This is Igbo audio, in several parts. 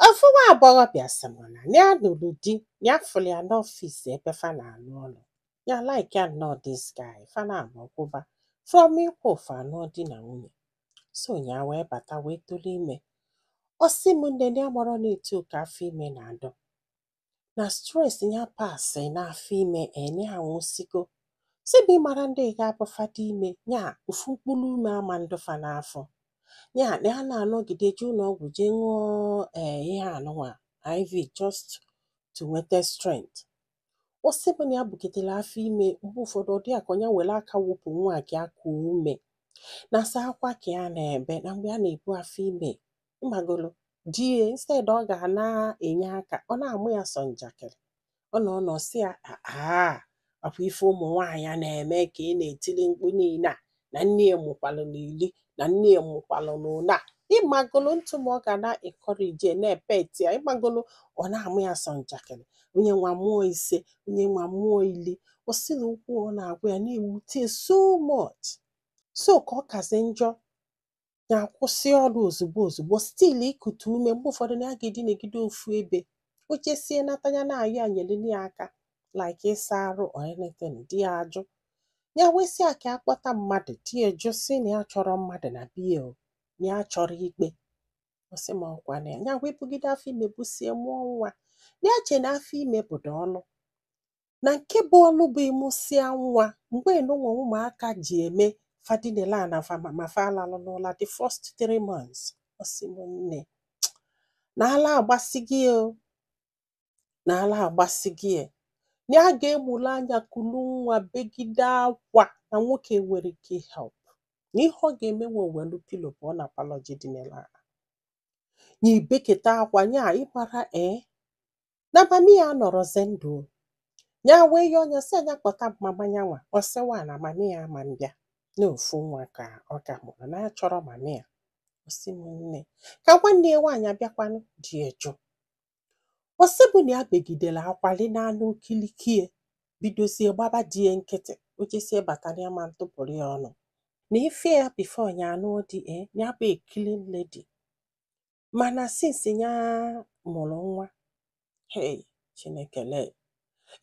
Ofu nwa agbọghọbịa sị m na ya lụrụ di, ya fụrụ ya n'ọfịs ebe fa na-arụ ọrụ. Ya like ya nnọọ this guy, fa na-abụ kwụba from ịkwụ fa anụọ di na nwunye. So ya wee bata wee tụrụ ime. Ọ sị m nne ya mụrụ na-etu ka afọ ime na-adọ. Na stress ya pasị n'afọ ime enye ha nwụsigo. Si bụ ịmara ndị ga-abụfa dị ime, ya ofu mkpụrụ ume ama ndụfa n'afọ. Ya na ha na-anọgide je ụlọ ọgwụ jee ṅụọ ihe anụnwa IV just to nweta strength. O sị bụ na ya bugidere afọ ime mgbe ụfọdụ ọ dị ya ka onye were aka wụpụ nwa gị aka ume. Na sa akwa ka ya na-ebe na mgbe a na-ebu afọ ime ịmagolo die instead ọ ga na-enye aka ọ na-amụ ya sọ njakịrị. Ọ nọ sị ya ọkwa ife ụmụ nwaanyị na-eme ka ị na-etili mkpu niile a na nne ya mụkwalụ n'ili na nne ya mụkwalụ n'ụna. Ịmagolo ntụ ma ọ ga na-ekọrije na-epeti ya ịmagolo ọ na-amụ ya sọ njakịrị. Onye nwa mmụọ ise, onye nwa mmụọ ili. O si na okwu ọ na-agwa ya na-ewute so much. So ka ọ kazi njọ ya akwụsị ọrụ ozugbo still ikute ume mgbe ụfọdụ na ya ga-edinegide ofu ebe. O jesie nata ya na-ayọ anyelili ya aka like ịsa arụ or anything di ya ajụ. Ya wesị a ka akpọta mmadụ di ya jụ sị na ya chọrọ mmadụ na biya na ya chọrọ ikpe. Ọ sị ma ọkwa na ya wee bugide afọ ime busie mụọ nwa. Na ya che na afọ ime bụ ọlụ. Na nke bụ ọlụ bụ ịmụsịa nwa mgbe enunwa ụmụaka ji eme fadinela na ma fa alalụ n'ụla the first 3 months. Ọ sị m nne na ala agbasi gị na ala agbasi gị na a ga-emule anya kulu nwa begide akwa na nwoke nwere ike help. Na ihe ọ ga-eme nwe welu pilo bụ ọ na apology dị n'ala. Na ibeketa akwa nya ịmara na mami ya nọrọze ndụ. Ya wee ya onye sị anya kpọta mama ya nwa. Ọ sịwa na mami ya ama mbịa na ofu nwa ka ọ ga mụrụ na ya chọrọ mami ya. Ọ sị m nne ka nwanne ya nwaanyị abịakwanụ dị eju. Ọ sị bụ na ya begidere akwali n'anụ kilikie bidozie gbaba di ya nkịtị. O jesie batara ya ma ntụpụrụ ya ọnụ. Na ife ya before ya anụ di ya bụ a clean lady. Mana since ya mụrụ nwa Chineke lee.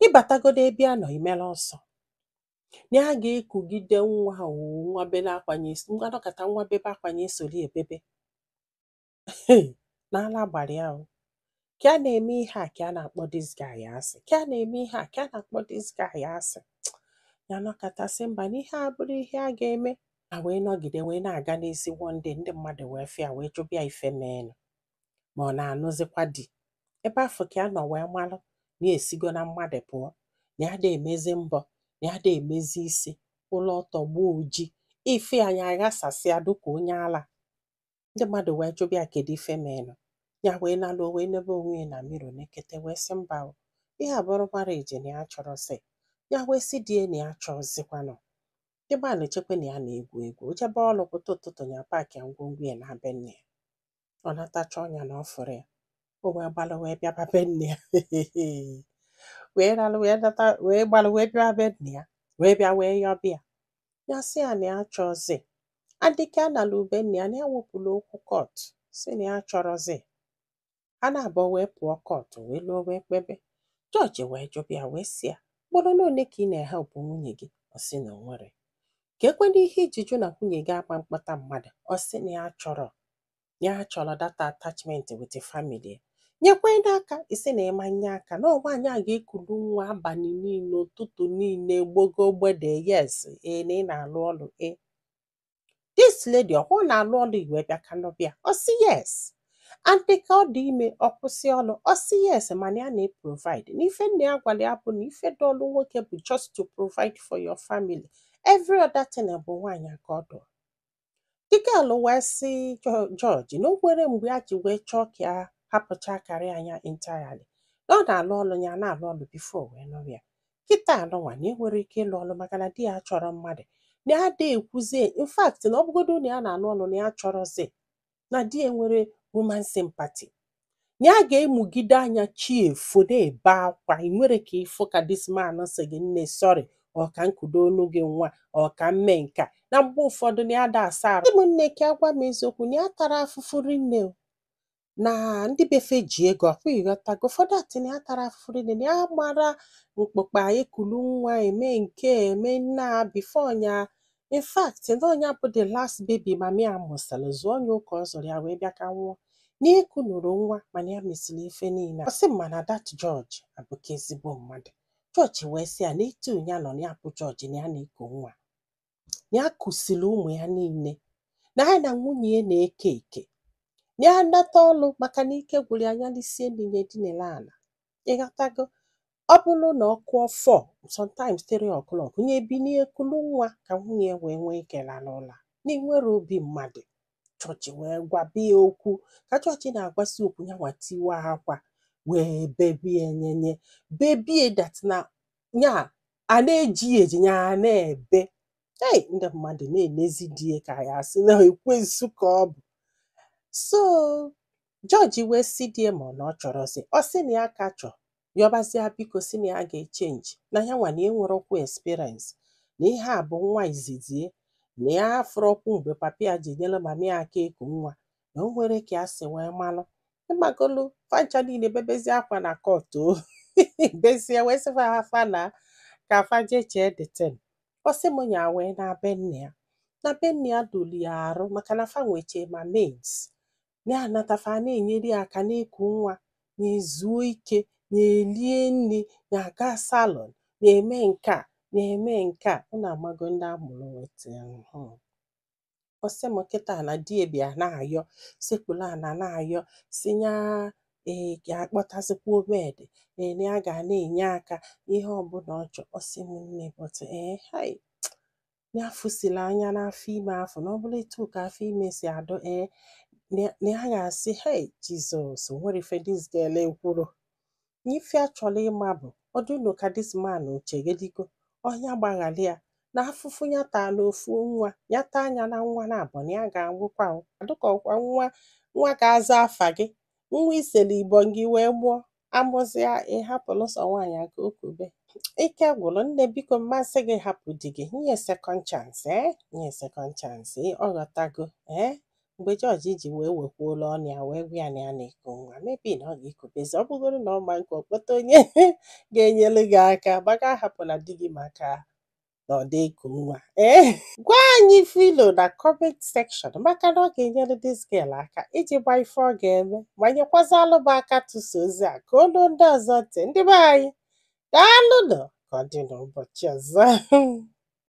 Ịbatagodo ebe a nọ imela ọsọ. Na ya ga-ekugide nwa nwa bele akwanye isi nwa dọkata nwa bebe akwanye sori ebebe. Na ala gbara ya ka a na-eme ihe a ka a na-akpọ this guy asị. Ka a na-eme ihe a ka a na-akpọ this guy asị. Ya nọkọtasị mba n'ihe a bụrụ ihe a ga-eme. Na wee nọgide wee na-aga n'isi one day ndị mmadụ wee fịa wee jụbịa ife meenụ. Ma ọ na-anụzikwa di. Ebe afọ ka a nọ wee malụ na esigo na mmadụ pụọ. Na ya da emezi mbọ. Na ya da emezi isi. Ụlọ ọtọ gbuo oji. Ife anyị aghasasịa dịka onye ala. Ndị mmadụ wee jụbịa kedu ife meenụ. Ya wee nalụ wee nebe onwe na miro nekete wee sị mba ihe abụrụ marriage na ya chọrọ sị. Ya wee sị die na ya chọzikwanụ. Ndị mmadụ chekwe na ya na-egwu egwu. O jebe ọlụ pụta ụtụtụ ya paaki ngwongwo ya na be nne ya. Ọ natacha ọnya na ọfụrụ ya. O wee gbalụ wee bịaba be nne ya. Wee ralụ wee nata wee gbalụ wee bịaba be nne ya. Wee bịa wee yọbịa. Ya sị ya na ya chọzi. Adịka a nalụ be nne ya na ya wepụrụ okwu court. Sị na ya chọrọzi. A na-abụ wee pụọ court wee lụọ wee kpebe. Jọọjị wee jụbịa wee sị ya gbọrọ na one ka ị na-ehelp nwunye gị. Ọ sị na o nwere. Ka ekwena ihe iji jụ na nwunye gị agba mkpọta mmadụ. Ọ sị na ya chọrọ. Ya chọrọ data attachment with the family. Nyekwe n'aka isi na ịmanye aka na nwaanyị a ga-ekulu nwa abalị niile ụtụtụ niile gbogo gbede yes na ị na-alụ ọlụ this lady ọkwụ na-alụ ọlụ iwe bịa kanọbịa. Ọ sị yes. Andị ka ọ dị ime ọ kwụsị ọlụ. Ọ sị yes mana ya na-provide. N'ife nne ya gwara ya bụ na ife dị ọlụ nwoke bụ just to provide for your family. Every other thing bụ nwaanyị ka ọ dụ. The girl wee sị George na o nwere mgbe a ji wee chọọ ka ya hapụcha karịa anya entirely. Na ọ na-alụ ọlụ ya na-alụ ọlụ before wee nọrọ ya. Kịta alụnwa na enwere ike ịlụ ọlụ maka na di ya chọrọ mmadụ. Na ya da ekwuzie in fact na ọ bụgodo na ya na-alụ ọlụ na ya chọrọzi. Na di ya nwere woman sympathy. Na ya ga-emugide anya chi efu na-ebe akwa. I nwere ka ịfụ ka this man sị gị nne sorry. Ọ ka nkudo onu gị nwa. Ọ ka mme nka. Na mgbe ụfọdụ na ya da asa arụ. Ndị m nne ka agwa m eziokwu na ya tara afụfụ rinne. na ndị befe ji ego ọkwa ịghọtago ụfọdụ atịna ya tara afụfụ na ya mara mkpụkpa ekulu nwa eme nke eme nna bifo nya in fact na ọnya bụ the last baby mami ya mụsara zụọ onye ụka ọ zụrụ ya wee bịa ka nwụọ n'iku nụrụ nwa mana ya mesịrị ife niile ọ sị mana that George abụka ezigbo mmadụ George wee sị ya na itu ya nọ na ya bụ George na ya na-eku nwa na ya kụsiri ụmụ ya niile na ya na nwunye ya na-eke eke na ya nata ọlụ maka na ike gwụrụ ya anya n'isi enyi edinele ala ịghọtago ọ bụrụ na ọ kụọ 4 sometimes 3 o'clock onye ebini ekulu nwa ka nwunye wee nwee ike lala ụla n'inwere obi mmadụ chọọchị wee gwabi ya okwu ka chọọchị na-agwasi okwu ya nwa tiwa akwa wee bebie nyenye bebie dat na ya a na-eji eji ya na-ebe ndị mmadụ na-enezi die ka ya asị na ekwensu ka ọ bụ so George wee si die ma na ọ chọrọ ọ sị na ya ka chọ yọbazia biko si na ya ga-echenji na ya nwa na enwere okwu experience na ihe a bụ nwa izizi na ya afụrọkwu mgbe papa ya ji nyere mama ya aka eku nwa na o nwere ka ya si wee malụ ịmagolu fancha niile bebezi akwa na kọtụ bezie wee sịfa afa na ka faje chee deten ọ sị m nya wee na be nne ya doli ya arụ maka na fa nweche ma maids na-anatafa na-enyere ya aka na-eku nwa na-ezuo ike na-elie nri na-aga salon na-eme nke a na-eme nke a ụnụ amago ndị amụrụ weta ọsị m kịta na di bịa na-ayọ sekpula na-ayọ si ya ga-akpọtazikwa omedi na ya ga na-enye aka ihe ọbụla ọ chọ ọsị m nne bọtụ ya fụsila anya n'afọ ime afọ na ọ bụla etu ka afọ ime si adọ na ya ga-asị hey Jizọs nwere ife dis girl ekwuru n'ife a chọrọ ịma bụ ọdụnụ ka dis man ochegedigo ọnya gbaghalị ya na afụfụ ya taa n'ofu nwa ya taa anya na nwa na-abụ na ya ga-anwụkwa adụka ọkwa nwa ga-aza afa gị nwa isele igbo gị wee mụọ amụzia ịhapụrụ sọ nwaanyị aka okube ike gwụrụ nne biko mmasị gị hapụ di gị nye second chance nye second chance ọ ghọtago mgbe George ji wee wekwuola ọnụ ya wee gwa ya na ya na-eku nwa mebi na ọ ga-ekubezi ọ bụgoro na ọ ma nke okpọta onye ga-enyere gị aka maka hapụla di gị maka na ọ dị eku nwa gwa anyị filo na comment section maka na ọ ga-enyere this girl aka iji gba ife ọ ga-eme ma nyekwazalụ m aka tụso ozi a ka olu ndị ọzọ ntị ndị be anyị daalụnụ ka ọ dị n'ụbọchị ọzọ